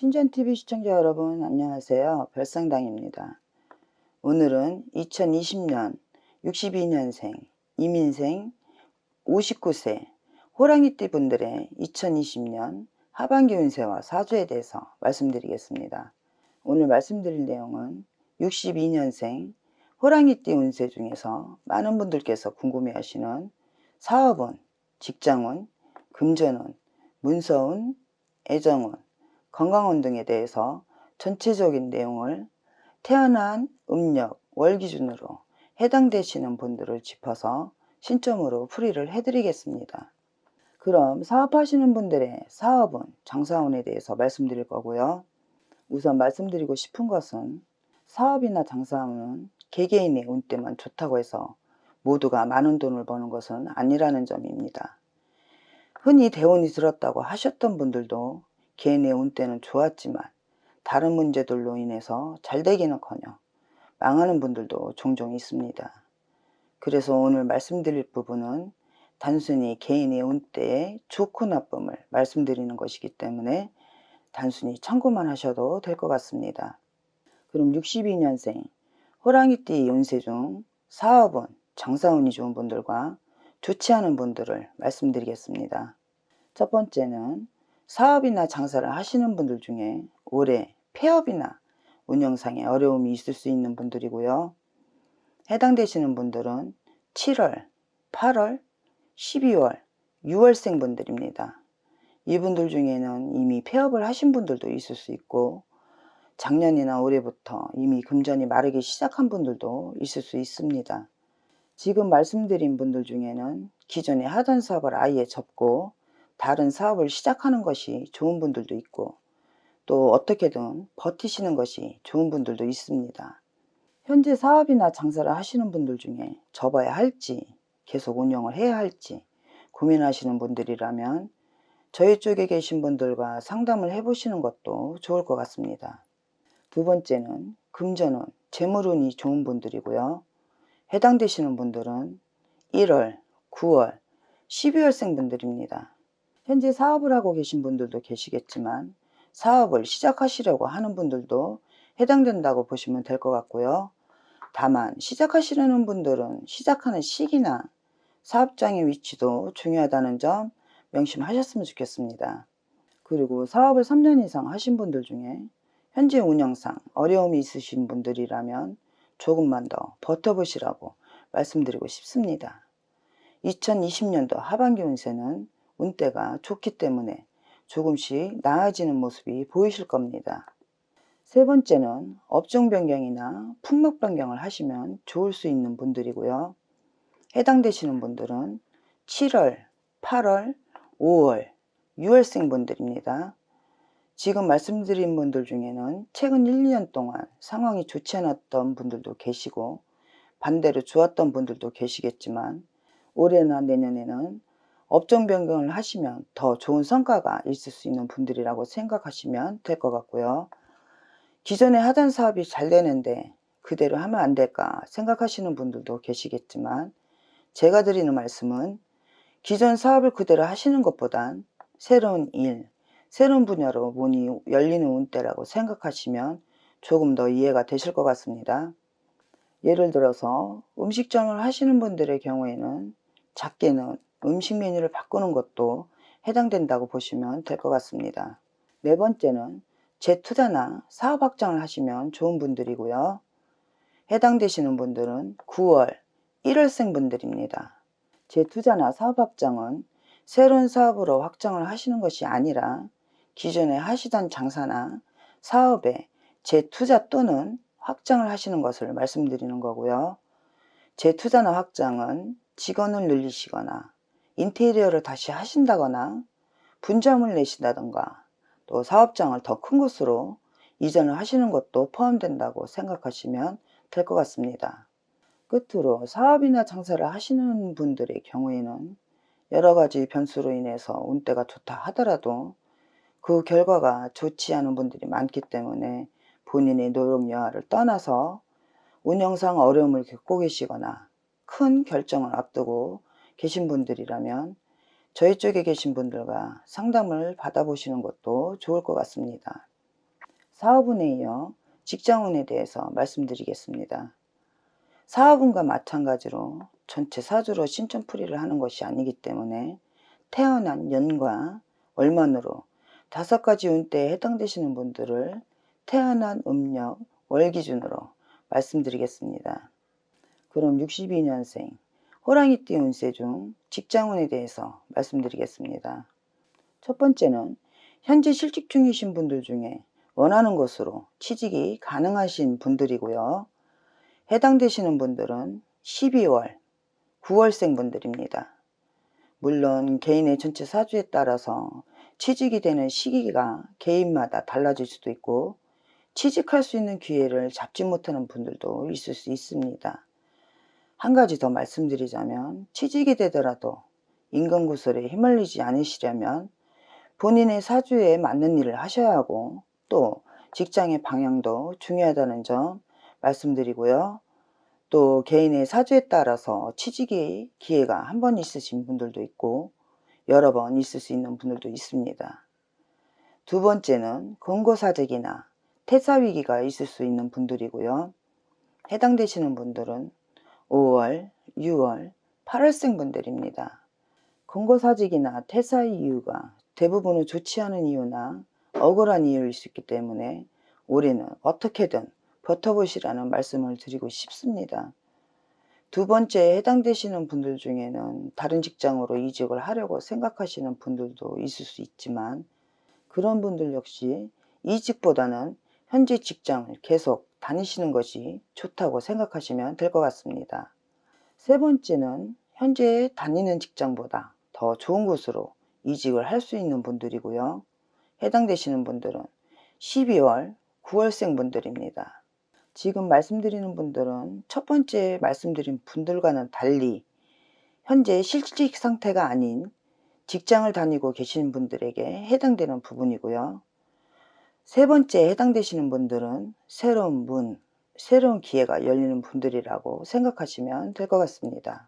신전TV 시청자 여러분 안녕하세요. 별상당입니다. 오늘은 2020년 62년생 이민생 59세 호랑이띠 분들의 2020년 하반기 운세와 사주에 대해서 말씀드리겠습니다. 오늘 말씀드릴 내용은 62년생 호랑이띠 운세 중에서 많은 분들께서 궁금해하시는 사업운, 직장운, 금전운, 문서운, 애정운, 건강운 등에 대해서 전체적인 내용을 태어난 음력, 월 기준으로 해당되시는 분들을 짚어서 신점으로 풀이를 해드리겠습니다. 그럼 사업하시는 분들의 사업운, 장사운에 대해서 말씀드릴 거고요. 우선 말씀드리고 싶은 것은 사업이나 장사운은 개개인의 운때만 좋다고 해서 모두가 많은 돈을 버는 것은 아니라는 점입니다. 흔히 대운이 들었다고 하셨던 분들도 개인의 운때는 좋았지만 다른 문제들로 인해서 잘되기는커녕 망하는 분들도 종종 있습니다. 그래서 오늘 말씀드릴 부분은 단순히 개인의 운때의 좋고 나쁨을 말씀드리는 것이기 때문에 단순히 참고만 하셔도 될 것 같습니다. 그럼 62년생 호랑이띠 운세 중 사업운, 장사운이 좋은 분들과 좋지 않은 분들을 말씀드리겠습니다. 첫 번째는 사업이나 장사를 하시는 분들 중에 올해 폐업이나 운영상의 어려움이 있을 수 있는 분들이고요. 해당되시는 분들은 7월, 8월, 12월, 6월생 분들입니다. 이분들 중에는 이미 폐업을 하신 분들도 있을 수 있고 작년이나 올해부터 이미 금전이 마르기 시작한 분들도 있을 수 있습니다. 지금 말씀드린 분들 중에는 기존에 하던 사업을 아예 접고 다른 사업을 시작하는 것이 좋은 분들도 있고 또 어떻게든 버티시는 것이 좋은 분들도 있습니다. 현재 사업이나 장사를 하시는 분들 중에 접어야 할지 계속 운영을 해야 할지 고민하시는 분들이라면 저희 쪽에 계신 분들과 상담을 해보시는 것도 좋을 것 같습니다. 두 번째는 금전운, 재물운이 좋은 분들이고요. 해당되시는 분들은 1월, 9월, 12월생 분들입니다. 현재 사업을 하고 계신 분들도 계시겠지만 사업을 시작하시려고 하는 분들도 해당된다고 보시면 될 것 같고요. 다만 시작하시려는 분들은 시작하는 시기나 사업장의 위치도 중요하다는 점 명심하셨으면 좋겠습니다. 그리고 사업을 3년 이상 하신 분들 중에 현재 운영상 어려움이 있으신 분들이라면 조금만 더 버텨보시라고 말씀드리고 싶습니다. 2020년도 하반기 운세는 운때가 좋기 때문에 조금씩 나아지는 모습이 보이실 겁니다. 세 번째는 업종 변경이나 품목 변경을 하시면 좋을 수 있는 분들이고요. 해당되시는 분들은 7월, 8월, 5월, 6월생 분들입니다. 지금 말씀드린 분들 중에는 최근 1, 2년 동안 상황이 좋지 않았던 분들도 계시고 반대로 좋았던 분들도 계시겠지만 올해나 내년에는 업종 변경을 하시면 더 좋은 성과가 있을 수 있는 분들이라고 생각하시면 될 것 같고요. 기존에 하던 사업이 잘 되는데 그대로 하면 안 될까 생각하시는 분들도 계시겠지만 제가 드리는 말씀은 기존 사업을 그대로 하시는 것보단 새로운 일, 새로운 분야로 문이 열리는 운때라고 생각하시면 조금 더 이해가 되실 것 같습니다. 예를 들어서 음식점을 하시는 분들의 경우에는 작게는 음식 메뉴를 바꾸는 것도 해당된다고 보시면 될 것 같습니다. 네 번째는 재투자나 사업 확장을 하시면 좋은 분들이고요. 해당되시는 분들은 9월, 1월생 분들입니다. 재투자나 사업 확장은 새로운 사업으로 확장을 하시는 것이 아니라 기존에 하시던 장사나 사업에 재투자 또는 확장을 하시는 것을 말씀드리는 거고요. 재투자나 확장은 직원을 늘리시거나 인테리어를 다시 하신다거나 분점을 내신다던가 또 사업장을 더 큰 곳으로 이전을 하시는 것도 포함된다고 생각하시면 될 것 같습니다. 끝으로 사업이나 장사를 하시는 분들의 경우에는 여러 가지 변수로 인해서 운때가 좋다 하더라도 그 결과가 좋지 않은 분들이 많기 때문에 본인의 노력 여하를 떠나서 운영상 어려움을 겪고 계시거나 큰 결정을 앞두고 계신 분들이라면 저희 쪽에 계신 분들과 상담을 받아보시는 것도 좋을 것 같습니다. 사업운에 이어 직장운에 대해서 말씀드리겠습니다. 사업운과 마찬가지로 전체 사주로 신천풀이를 하는 것이 아니기 때문에 태어난 연과 월만으로 5가지 운대에 해당되시는 분들을 태어난 음력 월 기준으로 말씀드리겠습니다. 그럼 62년생 호랑이띠 운세 중 직장운에 대해서 말씀드리겠습니다. 첫 번째는 현재 실직 중이신 분들 중에 원하는 것으로 취직이 가능하신 분들이고요. 해당되시는 분들은 12월, 9월생 분들입니다. 물론 개인의 전체 사주에 따라서 취직이 되는 시기가 개인마다 달라질 수도 있고 취직할 수 있는 기회를 잡지 못하는 분들도 있을 수 있습니다. 한 가지 더 말씀드리자면 취직이 되더라도 인간구설에 휘말리지 않으시려면 본인의 사주에 맞는 일을 하셔야 하고 또 직장의 방향도 중요하다는 점 말씀드리고요. 또 개인의 사주에 따라서 취직의 기회가 한 번 있으신 분들도 있고 여러 번 있을 수 있는 분들도 있습니다. 두 번째는 권고사직이나 퇴사위기가 있을 수 있는 분들이고요. 해당되시는 분들은 5월, 6월, 8월생 분들입니다. 권고사직이나 퇴사 이유가 대부분은 좋지 않은 이유나 억울한 이유일 수 있기 때문에 올해는 어떻게든 버텨보시라는 말씀을 드리고 싶습니다. 두 번째, 해당되시는 분들 중에는 다른 직장으로 이직을 하려고 생각하시는 분들도 있을 수 있지만 그런 분들 역시 이직보다는 현재 직장을 계속 다니시는 것이 좋다고 생각하시면 될 것 같습니다. 세 번째는 현재 다니는 직장보다 더 좋은 곳으로 이직을 할 수 있는 분들이고요. 해당되시는 분들은 12월, 9월생 분들입니다. 지금 말씀드리는 분들은 첫 번째 말씀드린 분들과는 달리 현재 실직 상태가 아닌 직장을 다니고 계신 분들에게 해당되는 부분이고요. 세 번째 해당되시는 분들은 새로운 문, 새로운 기회가 열리는 분들이라고 생각하시면 될 것 같습니다.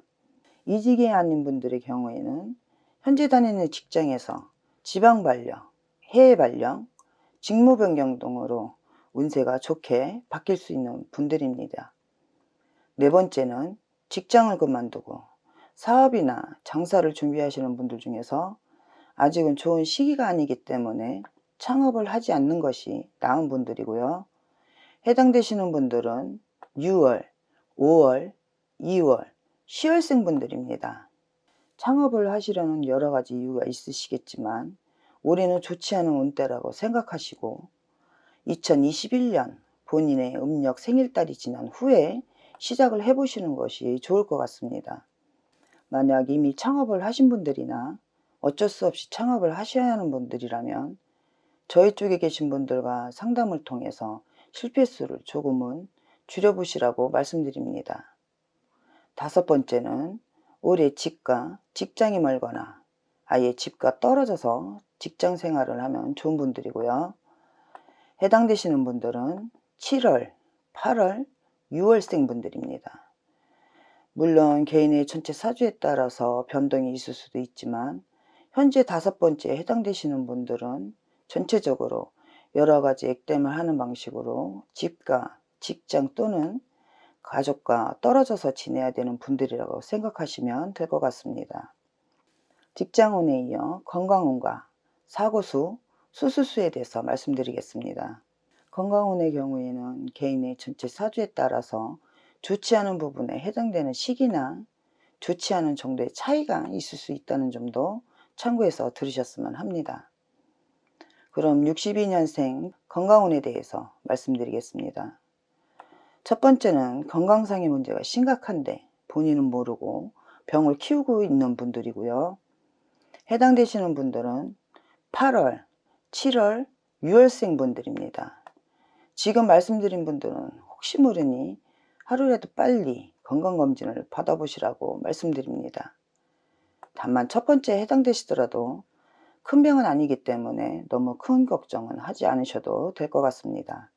이직이 아닌 분들의 경우에는 현재 다니는 직장에서 지방 발령, 해외 발령, 직무 변경 등으로 운세가 좋게 바뀔 수 있는 분들입니다. 네 번째는 직장을 그만두고 사업이나 장사를 준비하시는 분들 중에서 아직은 좋은 시기가 아니기 때문에 창업을 하지 않는 것이 나은 분들이고요. 해당되시는 분들은 6월, 5월, 2월, 10월생 분들입니다. 창업을 하시려는 여러 가지 이유가 있으시겠지만 올해는 좋지 않은 운때라고 생각하시고 2021년 본인의 음력 생일달이 지난 후에 시작을 해보시는 것이 좋을 것 같습니다. 만약 이미 창업을 하신 분들이나 어쩔 수 없이 창업을 하셔야 하는 분들이라면 저희 쪽에 계신 분들과 상담을 통해서 실패수를 조금은 줄여보시라고 말씀드립니다. 다섯 번째는 올해 집과 직장이 멀거나 아예 집과 떨어져서 직장 생활을 하면 좋은 분들이고요. 해당되시는 분들은 7월, 8월, 6월생 분들입니다. 물론 개인의 전체 사주에 따라서 변동이 있을 수도 있지만 현재 다섯 번째에 해당되시는 분들은 전체적으로 여러 가지 액땜을 하는 방식으로 집과 직장 또는 가족과 떨어져서 지내야 되는 분들이라고 생각하시면 될 것 같습니다. 직장운에 이어 건강운과 사고수, 수술수에 대해서 말씀드리겠습니다. 건강운의 경우에는 개인의 전체 사주에 따라서 좋지 않은 부분에 해당되는 시기나 좋지 않은 정도의 차이가 있을 수 있다는 점도 참고해서 들으셨으면 합니다. 그럼 62년생 건강운에 대해서 말씀드리겠습니다. 첫 번째는 건강상의 문제가 심각한데 본인은 모르고 병을 키우고 있는 분들이고요. 해당되시는 분들은 8월, 7월, 6월생 분들입니다. 지금 말씀드린 분들은 혹시 모르니 하루라도 빨리 건강검진을 받아보시라고 말씀드립니다. 다만 첫 번째에 해당되시더라도 큰 병은 아니기 때문에 너무 큰 걱정은 하지 않으셔도 될 것 같습니다.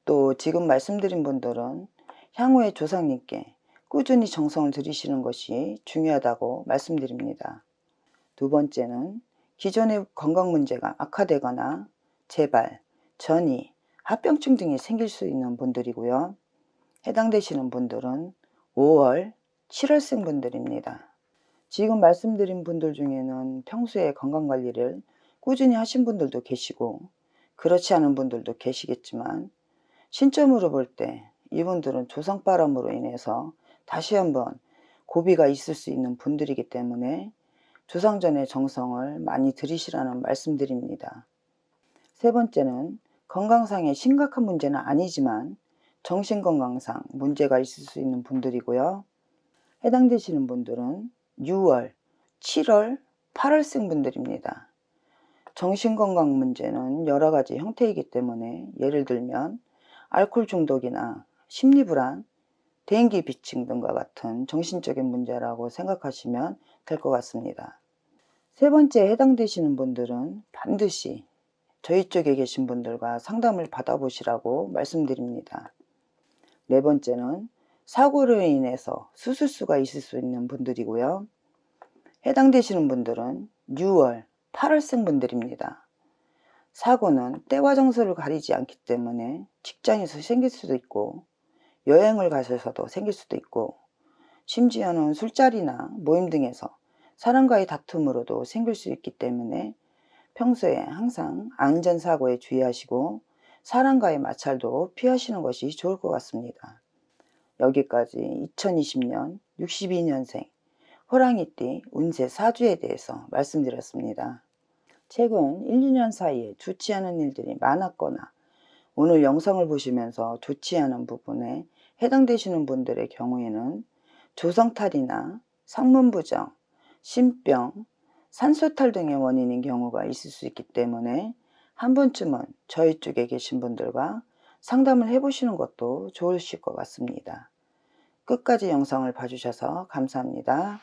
또 지금 말씀드린 분들은 향후에 조상님께 꾸준히 정성을 들이시는 것이 중요하다고 말씀드립니다. 두 번째는 기존의 건강 문제가 악화되거나 재발, 전이, 합병증 등이 생길 수 있는 분들이고요. 해당되시는 분들은 5월, 7월생 분들입니다. 지금 말씀드린 분들 중에는 평소에 건강관리를 꾸준히 하신 분들도 계시고 그렇지 않은 분들도 계시겠지만 신점으로 볼 때 이분들은 조상바람으로 인해서 다시 한번 고비가 있을 수 있는 분들이기 때문에 조상전의 정성을 많이 들이시라는 말씀드립니다. 세 번째는 건강상의 심각한 문제는 아니지만 정신건강상 문제가 있을 수 있는 분들이고요. 해당되시는 분들은 6월, 7월, 8월생 분들입니다. 정신건강 문제는 여러 가지 형태이기 때문에 예를 들면 알코올 중독이나 심리불안, 대인기 비증 등과 같은 정신적인 문제라고 생각하시면 될 것 같습니다. 세 번째 해당되시는 분들은 반드시 저희 쪽에 계신 분들과 상담을 받아보시라고 말씀드립니다. 네 번째는 사고로 인해서 수술수가 있을 수 있는 분들이고요. 해당되시는 분들은 6월, 8월생 분들입니다. 사고는 때와 장소를 가리지 않기 때문에 직장에서 생길 수도 있고 여행을 가셔서도 생길 수도 있고 심지어는 술자리나 모임 등에서 사람과의 다툼으로도 생길 수 있기 때문에 평소에 항상 안전사고에 주의하시고 사람과의 마찰도 피하시는 것이 좋을 것 같습니다. 여기까지 2020년 62년생 호랑이띠 운세 사주에 대해서 말씀드렸습니다. 최근 1, 2년 사이에 좋지 않은 일들이 많았거나 오늘 영상을 보시면서 좋지 않은 부분에 해당되시는 분들의 경우에는 조성탈이나 상문부정, 신병, 산소탈 등의 원인인 경우가 있을 수 있기 때문에 한 번쯤은 저희 쪽에 계신 분들과 상담을 해보시는 것도 좋으실 것 같습니다. 끝까지 영상을 봐주셔서 감사합니다.